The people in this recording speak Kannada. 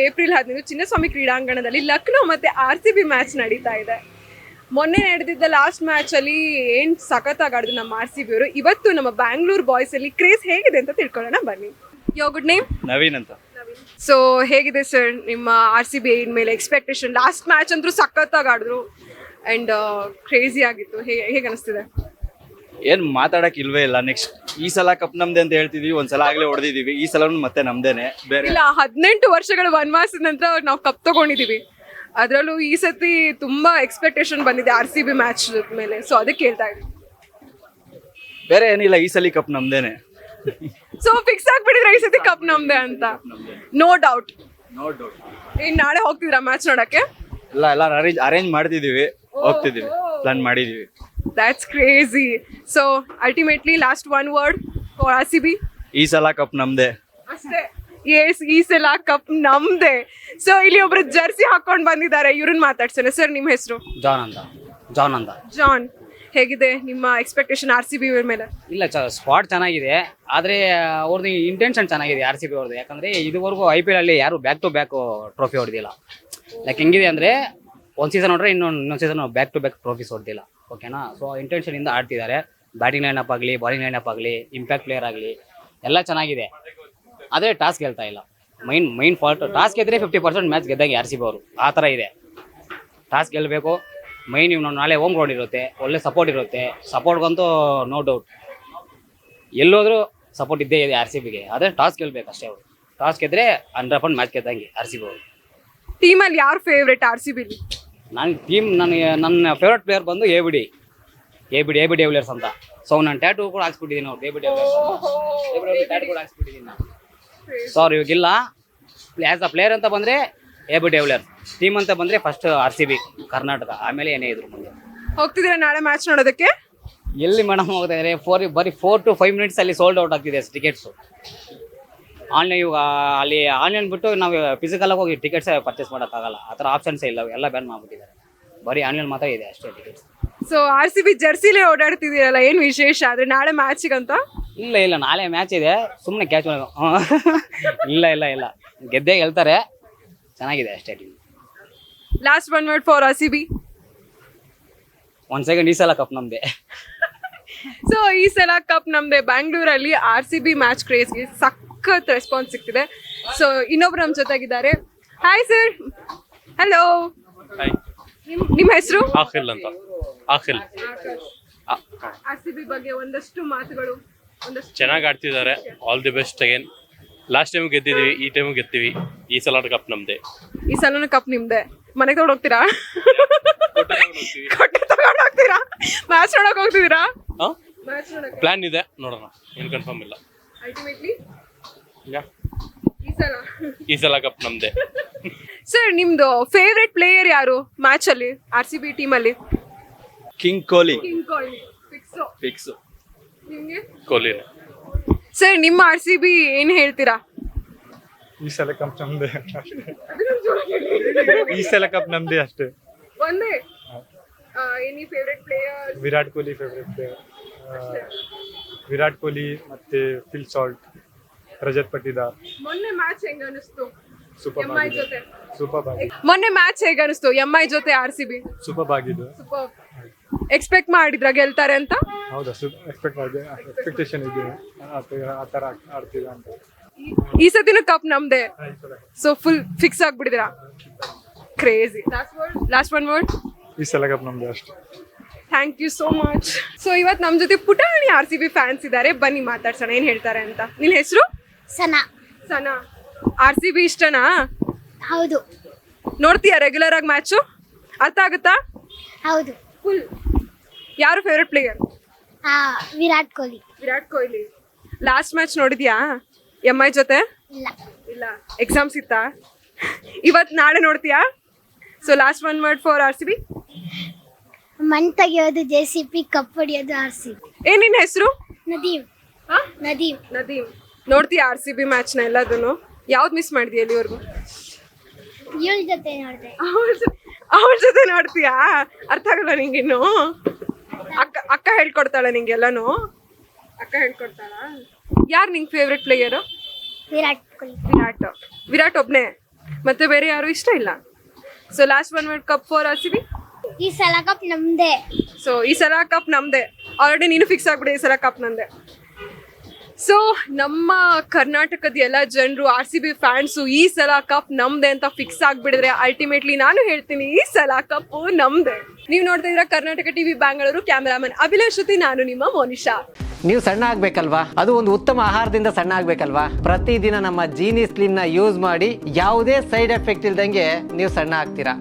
ಏಪ್ರಿಲ್ 15 ಚಿನ್ನಸ್ವಾಮಿ ಕ್ರೀಡಾಂಗಣದಲ್ಲಿ ಲಕ್ನೋ ಮತ್ತೆ RCB ಮ್ಯಾಚ್ ನಡೀತಾ ಇದೆ. ಮೊನ್ನೆ ನಡೆದಿದ್ದ ಲಾಸ್ಟ್ ಮ್ಯಾಚ್ ಅಲ್ಲಿ ಏನ್ ಸಖತ್ತಾಗಿ ಆಡಿದ್ರು ನಮ್ಮ RCB ಅವರು. ಇವತ್ತು ನಮ್ಮ ಬ್ಯಾಂಗ್ಳೂರ್ ಬಾಯ್ಸ್ ಅಲ್ಲಿ ಕ್ರೇಜ್ ಹೇಗಿದೆ ಅಂತ ತಿಳ್ಕೊಳ್ಳೋಣ ಬನ್ನಿ. ಯೋ ಗುಡ್ ನೇಮ್? ನವೀನ್ ಅಂತ. ಸೊ ಹೇಗಿದೆ ಸರ್ ನಿಮ್ಮ RCB ಮೇಲೆ ಎಕ್ಸ್ಪೆಕ್ಟೇಷನ್? ಲಾಸ್ಟ್ ಮ್ಯಾಚ್ ಅಂತೂ ಸಖತ್ತಾಗಿ ಆಡಿದ್ರು ಅಂಡ್ ಕ್ರೇಜಿ ಆಗಿತ್ತು. ಹೇಗೆ ಅನಿಸ್ತಿದೆ? ಏನ್ ಮಾತಾಡಕ್ ಇಲ್ವೇ ಇಲ್ಲ. ನೆಕ್ಸ್ಟ್ ಈ ಸಲ ಕಪ್ ನಮ್ದೆ ಅಂತ ಹೇಳ್ತಿದೀವಿ, ಒಂದ್ಸಲ ಆಗ್ಲೇ ಹೊಡೆದಿದೀವಿ, ಈ ಸಲ ಮತ್ತೆ ನಮ್ದೇನೆ. ಬೇರೆ ಇಲ್ಲ, 18 ವರ್ಷಗಳ ವನವಾಸದ ನಂತರ ನಾವು ಕಪ್ ತಗೊಂಡಿದೀವಿ. ಅದರಲ್ಲೂ ಈ ಸತಿ ತುಂಬಾ ಎಕ್ಸ್ಪೆಕ್ಟೇಷನ್ ಬಂದಿದೆ RCB ಮ್ಯಾಚ್ ಮೇಲೆ. ಸೊ ಅದಕ್ಕೆ ಹೇಳ್ತಾ ಇದ್ದೀನಿ. ಬೇರೆ ಏನಿಲ್ಲ, ಈ ಸಲ ಕಪ್ ನಮ್ದೇನೆ. ಸೊ ಫಿಕ್ಸ್ ಆಗ್ಬಿಟ್ಟಿದ್ರೆ ಈ ಸತಿ ಕಪ್ ನಮ್ದೆ ಅಂತ? No doubt. ಇನ್ ನಾಳೆ ಹೋಗ್ತಿದ್ರಾ ಮ್ಯಾಚ್ ನೋಡಕ್ಕೆ? ಎಲ್ಲ ಅರೇಂಜ್ ಮಾಡ್ತಿದೀವಿ, ಹೋಗ್ತಿದೀವಿ, ಪ್ಲಾನ್ ಮಾಡಿದೀವಿ. That's crazy. So ultimately last one word for RCB. ಈ ಸಲ ಕಪ್ ನಮ್ದೆ ಅಷ್ಟೇ. ಎಸ್, ಈ ಸಲ ಕಪ್ ನಮ್ದೆ. ಸೊ ಇಲ್ಲಿ ಒಬ್ರು ಜರ್ಸಿ ಹಾಕೊಂಡ್ ಬಂದಿದ್ದಾರೆ, ಇವ್ರನ್ನ ಮಾತಾಡ್ಸೋಣ. ಸರ್ ನಿಮ್ಮ ಹೆಸರು? ಜಾನ್ ಅಂತ. ಜಾನ್, ಹೇಗಿದೆ ನಿಮ್ಮ ಎಕ್ಸ್ಪೆಕ್ಟೇಷನ್ RCB ಮೇಲೆ? ಇಲ್ಲ, ಸ್ಪಾಟ್ ಚೆನ್ನಾಗಿದೆ, ಆದರೆ ಅವ್ರದ್ದು ಇಂಟೆನ್ಷನ್ ಚೆನ್ನಾಗಿದೆ RCB ಅವ್ರದ್ದು. ಯಾಕಂದರೆ ಇದುವರೆಗೂ IPL ಅಲ್ಲಿ ಯಾರು ಬ್ಯಾಕ್ ಟು ಬ್ಯಾಕ್ ಟ್ರೋಫಿ ಹೊಡೆದಿಲ್ಲ. ಲೈಕ್ ಹೆಂಗಿದೆ ಅಂದರೆ ಒಂದು ಸೀಸನ್ ನೋಡ್ರೆ ಇನ್ನೊಂದು season back to back trophies ಹೊಡೆದಿಲ್ಲ. ಓಕೆನಾ? ಸೊ ಇಂಟೆನ್ಷನಿಂದ ಆಡ್ತಿದ್ದಾರೆ. ಬ್ಯಾಟಿಂಗ್ ಲೈನಪ್ ಆಗಲಿ, ಬಾಲಿಂಗ್ ಲೈನಪ್ ಆಗಲಿ, ಇಂಪ್ಯಾಕ್ಟ್ ಪ್ಲೇಯರ್ ಆಗಲಿ ಎಲ್ಲ ಚೆನ್ನಾಗಿದೆ. ಆದರೆ ಟಾಸ್ ಗೆಲ್ತಾ ಇಲ್ಲ. ಮೈನ್ ಫಾಲ್ಟ್ ಟಾಸ್ ಗೆದ್ದರೆ 50% ಮ್ಯಾಚ್ ಗೆದ್ದಂಗೆ RCB ಅವರು. ಆ ಥರ ಇದೆ. ಟಾಸ್ ಗೆಲ್ಲಬೇಕು. ಮೈನ್ ಇವ್ನು ನಾಳೆ ಹೋಮ್ ಗ್ರೌಂಡ್ ಇರುತ್ತೆ, ಒಳ್ಳೆ ಸಪೋರ್ಟ್ ಇರುತ್ತೆ. ಸಪೋರ್ಟ್ಗಂತೂ ನೋ ಡೌಟ್, ಎಲ್ಲೋದ್ರೂ ಸಪೋರ್ಟ್ ಇದ್ದೇ ಇದೆ RCBಗೆ. ಆದರೆ ಟಾಸ್ ಗೆಲ್ಲಬೇಕು ಅಷ್ಟೇ ಅವರು. ಟಾಸ್ ಗೆದ್ದರೆ 100% ಮ್ಯಾಚ್ ಗೆದ್ದಂಗೆ RCB ಅವರು. ಟೀಮಲ್ಲಿ ಯಾರು ಫೇವ್ರೇಟ್ RCB? ನನ್ನ ಫೇವ್ರೇಟ್ ಪ್ಲೇಯರ್ ಬಂದು ಎ ಬಿ ಡೆವಿಲಿಯರ್ಸ್ ಅಂತ. ಸೊ ನಾನು ಟ್ಯಾಟೂ ಕೂಡ ಹಾಕ್ಸ್ಬಿಟ್ಟಿದ್ದೀನಿ ಅವ್ರು. ಎ ಬಿ ಡೆವಿಲಿಯರ್ಸ್ ಟ್ಯಾಟೂ ಕೂಡ ಹಾಕ್ಸ್ಬಿಟ್ಟಿದ್ದೀನಿ ನಾನು. ಸೊ ಅವ್ರು ಇವಾಗಿಲ್ಲ. ಆ್ಯಸ್ ಅ ಪ್ಲೇಯರ್ ಅಂತ ಬಂದರೆ ಎ ಬಿ ಡೆವಿಲಿಯರ್ಸ್, ಟೀಮ್ ಅಂತ ಬಂದರೆ ಫಸ್ಟ್ RCB ಕರ್ನಾಟಕ, ಆಮೇಲೆ ಏನೇ ಇದ್ರು ಮುಂದೆ. ಹೋಗ್ತಿದ್ದೀರಾ ನಾಳೆ ಮ್ಯಾಚ್ ನೋಡೋದಕ್ಕೆ? ಎಲ್ಲಿ ಮೇಡಮ್ ಹೋಗ್ತಾ ಇದ್ದಾರೆ? ಬರೀ 4 to 5 minutes ಅಲ್ಲಿ ಸೋಲ್ಡ್ ಔಟ್ ಆಗ್ತಿದೆ ಟಿಕೆಟ್ಸು. ಆನ್ಲೈನ್ ಇವಾಗ ಅಲ್ಲಿ ಆನ್ಲೈನ್ ಬಿಟ್ಟು ನಾವು ಫಿಸಿಕಲಾಗಿ ಹೋಗಿ ಟಿಕೆಟ್ಸ್ ಪರ್ಚೇಸ್ ಮಾಡೋಕ್ಕಾಗಲ್ಲ. ಆ ಥರ ಆಪ್ಷನ್ಸೇ ಇಲ್ಲ, ಎಲ್ಲ ಬ್ಯಾನ್ ಮಾಡಿಬಿಟ್ಟಿದ್ದಾರೆ. ಬರೀ ಆನ್ಲೈನ್ ಮಾತ್ರ ಇದೆ ಅಷ್ಟೇ ಟಿಕೆಟ್ಸ್. ಸೊ RCB ಜರ್ಸಿಲೇ ಓಡಾಡ್ತಿದ್ದೀರಲ್ಲ, ಏನು ವಿಶೇಷ ಆದರೆ ನಾಳೆ ಮ್ಯಾಚಿಗಂತ? ಇಲ್ಲ, ನಾಳೆ ಮ್ಯಾಚ್ ಇದೆ, ಸುಮ್ಮನೆ ಕ್ಯಾಚ್ ಇಲ್ಲ ಗೆದ್ದೇ ಗೆಲ್ತಾರೆ. ಚೆನ್ನಾಗಿದೆ ಅಷ್ಟೇ team. Last one word for RCB. ಒಂದು ಸೆಕೆಂಡ್, ಈ ಸಲ ಕಪ್ ನಮ್ದೆ. ಸೊ ಈ ಸಲ ಕಪ್ ನಮ್ದೆ. ಬ್ಯಾಂಗ್ಳೂರಲ್ಲಿ RCB ಮ್ಯಾಚ್ ಕ್ರೇಜ್ಗೆ ಸಖತ್ ರೆಸ್ಪಾನ್ಸ್ ಸಿಗ್ತಿದೆ. ಸೊ ಇನ್ನೊಬ್ರು ನಮ್ಮ ಜೊತೆಗಿದ್ದಾರೆ. Hi sir. ಹಲೋ, ನಿಮ್ಮ ಹೆಸರು? ಆಖಿಲ್ ಅಂತ. ಆಖಿಲ್. RCB ಬಗ್ಗೆ ಒಂದಷ್ಟು ಮಾತುಗಳು. ಚೆನ್ನಾಗಿ ಆಡ್ತಿದ್ದಾರೆ. All the best again. Last time ಗೆದ್ದಿದ್ದೀವಿ, ಈ ಟೈಮ್ ಗೆದ್ತೀವಿ. ಈ ಸಲ ಕಪ್ ನಮ್ದೆ. ಈ ಸಲನೂ ಕಪ್ ನಿಮ್ದೆ. ಮನೆಗೆ ತಗೊಂಡು ಹೋಗ್ತೀರಾ? ಕೊಟ್ಟೆ ತಗೊಂಡು ಹೋಗ್ತೀರಾ? ಮ್ಯಾಚ್ ನೋಡಕ್ ಹೋಗ್ತಿದ್ದೀರಾ? ಪ್ಲಾನ್ ಇದೆ, ನೋಡೋಣ, ಏನು ಕನ್ಫರ್ಮ್ ಇಲ್ಲ. ಅಲ್ಟಿಮೇಟ್ಲಿ ಈ ಸಲ ಕಪ್ ನಮ್ದೆ. ಸರ್ ನಿಮ್ದು ಫೇವ್ರೆಟ್ ಪ್ಲೇಯರ್ ಯಾರು ಮ್ಯಾಚ್ ಅಲ್ಲಿ RCB ಟೀಮ್ ಅಲ್ಲಿ? ಕಿಂಗ್ ಕೊಹ್ಲಿ. ಫಿಕ್ಸ್. ನಿಮ್ಗೆ? ಕೊಹ್ಲಿನೇ. ಸರ್ ನಿಮ್ಮ RCB ಏನ್ ಹೇಳ್ತೀರಾ? ಈ ಸಲ ಕಪ್ ನಮ್ದೆ. ಈ ಸಲ ಕಪ್ ನಮ್ದೆ ಅಷ್ಟೇ. ಒಂದೇ any favourite player? Virat Kohli favourite player. Virat Kohli ಮತ್ತೆ ಫಿಲ್ ಸಾಲ್ಟ್, ರಜತ್ ಪಟ್ಟಿದಾರ್. ಮೊನ್ನೆ ಮ್ಯಾಚ್ ಹೆಂಗ ಅನಿಸ್ತು? ಸೂಪರ್ ಜೊತೆ ಸೂಪರ್ ಆಗಿದೆ. ಮೊನ್ನೆ ಮ್ಯಾಚ್ ಹೇಗೆ ಅನಿಸ್ತು MI ಜೊತೆ RCB? ಸೂಪರ್ ಆಗಿದೆ. ಸೂಪರ್. ಎಕ್ಸ್ಪೆಕ್ಟ್ ಮಾಡಿದ್ರ ಗೆಲ್ತಾರೆ ಅಂತ? ಹೌದಾ? ಎಕ್ಸ್ಪೆಕ್ಟೇಷನ್ ಇದೆ ಆ ಥರ ಆಡ್ತೀವಿ ಅಂತ. ಈ ಸತಿನೂ ಕಪ್ ನಮ್ದೆ. ಸೊ ಫುಲ್ ಫಿಕ್ಸ್ ಆಗ್ಬಿಟ್ಟಿದ್ದೀರಾ? ಕ್ರೇಜಿ. Last one word. ಈ ಸಲ ಕಪ್ ನಮ್ದೆ ಅಷ್ಟೇ. Thank you so much. So ಇವತ್ತು ನಮ್ಮ ಜೊತೆ ಪುಟಾಣಿ RCB ಫ್ಯಾನ್ಸ್ ಇದ್ದಾರೆ, ಬನ್ನಿ ಮಾತಾಡ್ಸೋಣ ಏನ್ ಹೇಳ್ತಾರೆ ಅಂತ. ನಿನ್ ಹೆಸರು? ಸನಾ. RCB ಇಷ್ಟನಾ? ಹೌದು. ನೋಡ್ತೀಯಾ ರೆಗ್ಯುಲರ್ ಆಗಿ ಮ್ಯಾಚು? ಅರ್ಥ ಆಗುತ್ತಾ? ಹೌದು. ಫುಲ್. ಯಾರು favourite player? Virat Kohli. Last match ನೋಡಿದ್ಯಾ MI ಜೊತೆ? ಇಲ್ಲ. ಎಕ್ಸಾಮ್ಸ್ ಇತ್ತಾ? ಇವತ್ತು ನಾಳೆ ನೋಡ್ತೀಯಾ? So last one word for RCB. ಮಣ್ ತೆಗಿಯೋದು JCB, ಕಪ್ ಹೊಡಿಯೋದು RCB. ಏನ್ ನಿನ್ ಹೆಸರು? ನದೀಮ್. ನೋಡ್ತೀಯಾ RCB ಮ್ಯಾಚ್ನ ಎಲ್ಲದನ್ನು? ಯಾವ್ದು ಮಿಸ್ ಮಾಡಿದ್ಯಾ ಇಲ್ಲಿವರೆಗೂ? ಇವಳ ಜೊತೆ ನೋಡಿದೆ. ಅವಳ ಜೊತೆ ನೋಡ್ತೀಯಾ? ಅರ್ಥ ಆಗಲ್ಲ ನಿಂಗೆ ಇನ್ನು? ಅಕ್ಕ ಹೇಳ್ಕೊಡ್ತಾಳ ನಿಂಗೆಲ್ಲಾನು? ಅಕ್ಕ ಹೇಳ್ಕೊಡ್ತಾಳ? ಯಾರು ನಿಂಗೆ ಫೇವ್ರೆಟ್ ಪ್ಲೇಯರು? ವಿರಾಟ್ ಕೊಹ್ಲಿ. ವಿರಾಟ್ ಒಬ್ನೇ? ಮತ್ತೆ ಬೇರೆ ಯಾರು ಇಷ್ಟ ಇಲ್ಲ. So last one world cup for RCB. ಈ ಸಲ ಕಪ್ ನಮ್ದೇ. ಸೊ ಈ ಸಲ ಕಪ್ ನಮ್ದೆ. ಆಲ್ರೆಡಿ ನೀನು ಫಿಕ್ಸ್ ಆಗ್ಬಿಡಿ ಈ ಸಲ ಕಪ್ ನಂದೆ. ಸೊ ನಮ್ಮ ಕರ್ನಾಟಕದ ಎಲ್ಲ ಜನರು RCB ಫ್ಯಾನ್ಸು ಈ ಸಲ ಕಪ್ ನಮ್ದೆ ಅಂತ ಫಿಕ್ಸ್ ಆಗ್ಬಿಡಿದ್ರೆ ಅಲ್ಟಿಮೇಟ್ಲಿ ನಾನು ಹೇಳ್ತೀನಿ ಈ ಸಲ ಕಪ್ಪು ನಮ್ದೆ. ನೀವು ನೋಡ್ತಾ ಇದ್ದೀರಾ ಕರ್ನಾಟಕ ಟಿವಿ ಬ್ಯಾಂಗ್ಳೂರು. ಕ್ಯಾಮರಾಮನ್ ಅಭಿಲಾಷ್ ಜೊತೆ ನಾನು ನಿಮ್ಮ ಮೋನಿಶಾ. ನೀವು ಸಣ್ಣ ಆಗ್ಬೇಕಲ್ವಾ? ಅದು ಒಂದು ಉತ್ತಮ ಆಹಾರದಿಂದ ಸಣ್ಣ ಆಗ್ಬೇಕಲ್ವಾ? ಪ್ರತಿದಿನ ನಮ್ಮ ಜೀನಿ ಸ್ಲಿಮ್ನ ಯೂಸ್ ಮಾಡಿ ಯಾವುದೇ ಸೈಡ್ ಎಫೆಕ್ಟ್ ಇಲ್ದಂಗೆ ನೀವು ಸಣ್ಣ ಆಗ್ತೀರಾ.